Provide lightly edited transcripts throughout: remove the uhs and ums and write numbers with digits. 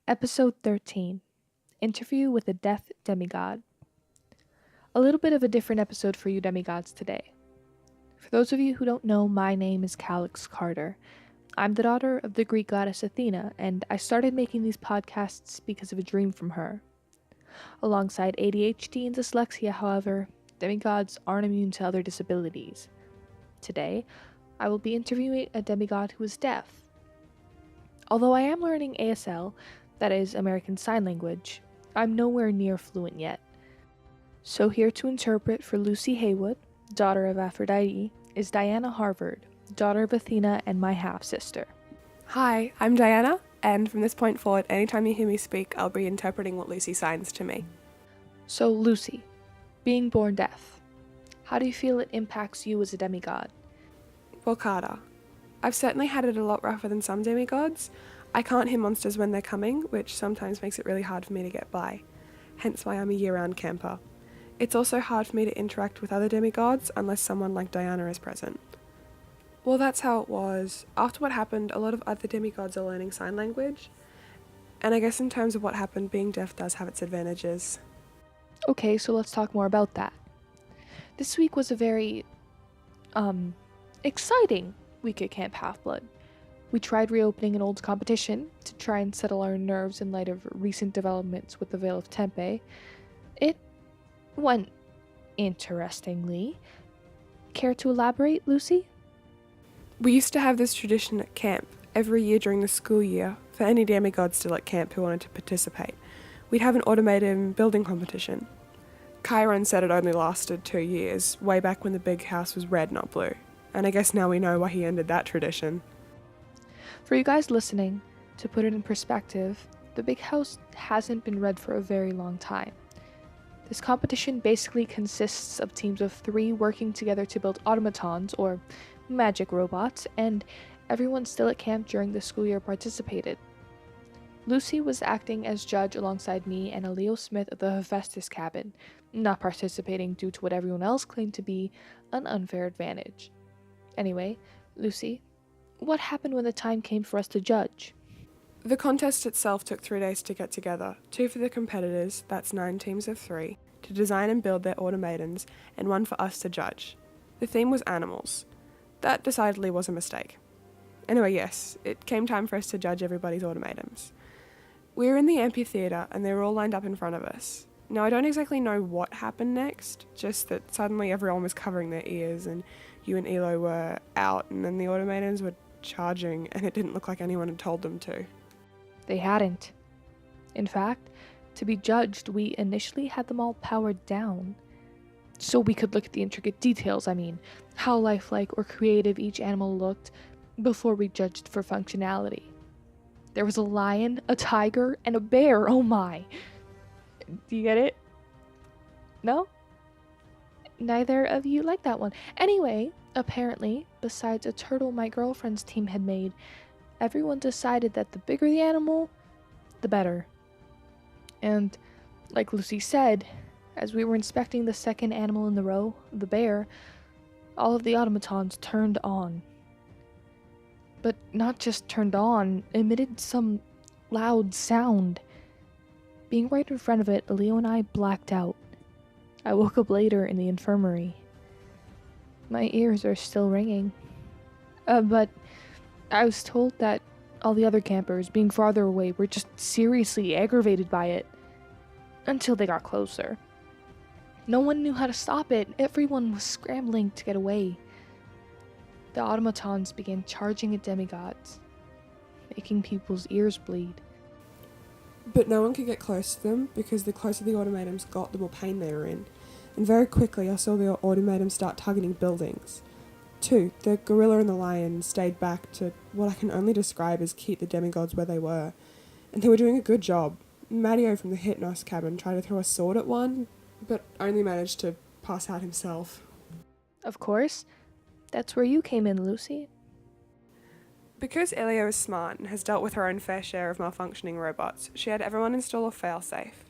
Episode 13 Interview with a Deaf Demigod. A little bit of a different episode for you demigods today. For those of you who don't know, my name is Calyx Carter. I'm the daughter of the Greek goddess Athena, and I started making these podcasts because of a dream from her. Alongside ADHD and dyslexia, however, demigods aren't immune to other disabilities. Today, I will be interviewing a demigod who is deaf. Although I am learning ASL, that is American Sign Language, I'm nowhere near fluent yet. So here to interpret for Lucy Haywood, daughter of Aphrodite, is Diana Harvard, daughter of Athena and my half-sister. Hi, I'm Diana, and from this point forward, anytime you hear me speak, I'll be interpreting what Lucy signs to me. So Lucy, being born deaf, how do you feel it impacts you as a demigod? Well, Carter, I've certainly had it a lot rougher than some demigods. I can't hear monsters when they're coming, which sometimes makes it really hard for me to get by, hence why I'm a year-round camper. It's also hard for me to interact with other demigods unless someone like Diana is present. Well, that's how it was. After what happened, a lot of other demigods are learning sign language, and I guess in terms of what happened, being deaf does have its advantages. Okay, so let's talk more about that. This week was a very, exciting week at Camp Half-Blood. We tried reopening an old competition to try and settle our nerves in light of recent developments with the Veil of Tempe. It went interestingly. Care to elaborate, Lucy? We used to have this tradition at camp every year during the school year for any demigods still at camp who wanted to participate. We'd have an automated building competition. Chiron said it only lasted 2 years, way back when the big house was red, not blue. And I guess now we know why he ended that tradition. For you guys listening, to put it in perspective, the big house hasn't been red for a very long time. This competition basically consists of teams of 3 working together to build automatons, or magic robots, and everyone still at camp during the school year participated. Lucy was acting as judge alongside me and a Leo Smith of the Hephaestus cabin, not participating due to what everyone else claimed to be an unfair advantage. Anyway, Lucy, what happened when the time came for us to judge? The contest itself took 3 days to get together, 2 for the competitors, that's 9 teams of 3, to design and build their automatons, and 1 for us to judge. The theme was animals. That decidedly was a mistake. Anyway, yes, it came time for us to judge everybody's automatons. We were in the amphitheatre and they were all lined up in front of us. Now, I don't exactly know what happened next, just that suddenly everyone was covering their ears and you and Elo were out, and then the automatons were charging and it didn't look like anyone had told them to. They hadn't. In fact, to be judged, we initially had them all powered down. So we could look at the intricate details, how lifelike or creative each animal looked, before we judged for functionality. There was a lion, a tiger, and a bear, oh my! Do you get it? No? Neither of you like that one. Anyway, apparently, besides a turtle my girlfriend's team had made, everyone decided that the bigger the animal, the better. And, like Lucy said, as we were inspecting the second animal in the row, the bear, all of the automatons turned on. But not just turned on, emitted some loud sound. Being right in front of it, Leo and I blacked out. I woke up later in the infirmary. My ears are still ringing. But I was told that all the other campers, being farther away, were just seriously aggravated by it. Until they got closer. No one knew how to stop it. Everyone was scrambling to get away. The automatons began charging at demigods, making people's ears bleed. But no one could get close to them because the closer the automatons got, the more pain they were in. And very quickly I saw the automatons start targeting buildings. 2, the gorilla and the lion stayed back to what I can only describe as keep the demigods where they were. And they were doing a good job. Matteo from the Hypnos cabin tried to throw a sword at one, but only managed to pass out himself. Of course, that's where you came in, Lucy. Because Elio is smart and has dealt with her own fair share of malfunctioning robots, she had everyone install a failsafe.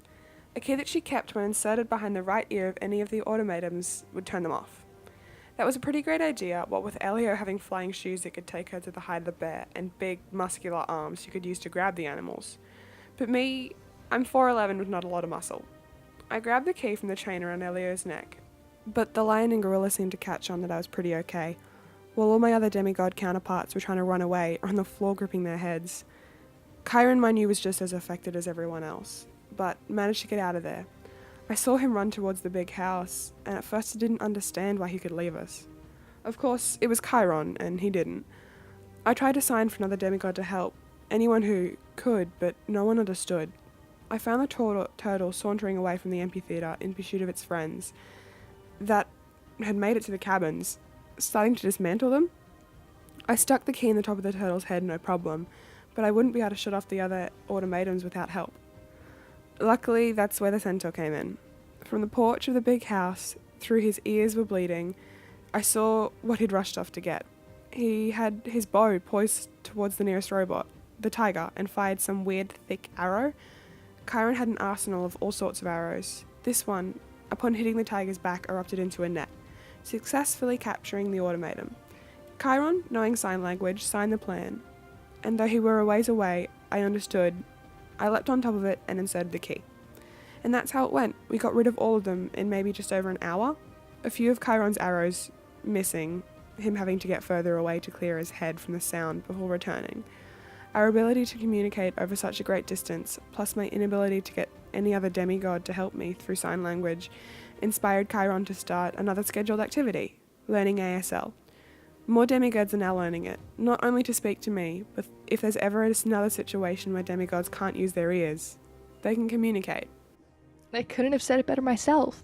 A key that she kept when inserted behind the right ear of any of the automatons would turn them off. That was a pretty great idea, what with Elio having flying shoes that could take her to the height of the bear and big, muscular arms you could use to grab the animals. But me, I'm 4'11" with not a lot of muscle. I grabbed the key from the chain around Elio's neck, but the lion and gorilla seemed to catch on that I was pretty okay, while all my other demigod counterparts were trying to run away or on the floor gripping their heads. Chiron, I knew, was just as affected as everyone else, but managed to get out of there. I saw him run towards the big house, and at first I didn't understand why he could leave us. Of course, it was Chiron, and he didn't. I tried to sign for another demigod to help, anyone who could, but no one understood. I found the turtle sauntering away from the amphitheatre in pursuit of its friends that had made it to the cabins, starting to dismantle them. I stuck the key in the top of the turtle's head, no problem, but I wouldn't be able to shut off the other automatons without help. Luckily, that's where the centaur came in. From the porch of the big house, through his ears were bleeding, I saw what he'd rushed off to get. He had his bow poised towards the nearest robot, the tiger, and fired some weird, thick arrow. Chiron had an arsenal of all sorts of arrows. This one, upon hitting the tiger's back, erupted into a net, successfully capturing the automaton. Chiron, knowing sign language, signed the plan, and though he were a ways away, I understood. I leapt on top of it and inserted the key. And that's how it went. We got rid of all of them in maybe just over an hour. A few of Chiron's arrows missing, him having to get further away to clear his head from the sound before returning. Our ability to communicate over such a great distance, plus my inability to get any other demigod to help me through sign language, inspired Chiron to start another scheduled activity, learning ASL. More demigods are now learning it, not only to speak to me, but if there's ever another situation where demigods can't use their ears, they can communicate. I couldn't have said it better myself.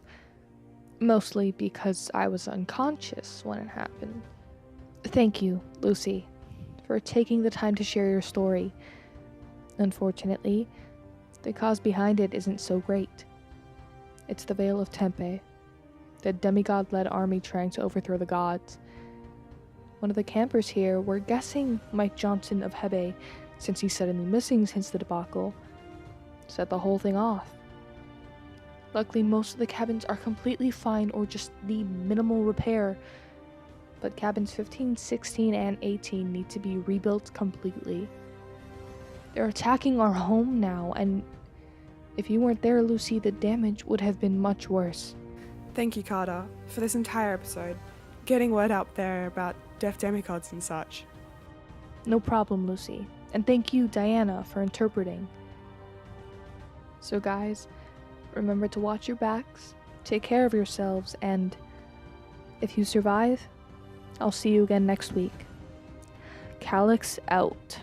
Mostly because I was unconscious when it happened. Thank you, Lucy, for taking the time to share your story. Unfortunately, the cause behind it isn't so great. It's the Veil of Tempe, the demigod-led army trying to overthrow the gods. One of the campers here were guessing Mike Johnson of Hebe, since he's suddenly missing since the debacle, set the whole thing off. Luckily, most of the cabins are completely fine or just need minimal repair, but cabins 15, 16, and 18 need to be rebuilt completely. They're attacking our home now, and if you weren't there, Lucy, the damage would have been much worse. Thank you, Carter, for this entire episode, getting word out there about deaf demigods and such. No problem, Lucy. And thank you, Diana, for interpreting. So guys, remember to watch your backs, take care of yourselves, and if you survive, I'll see you again next week. Calyx out.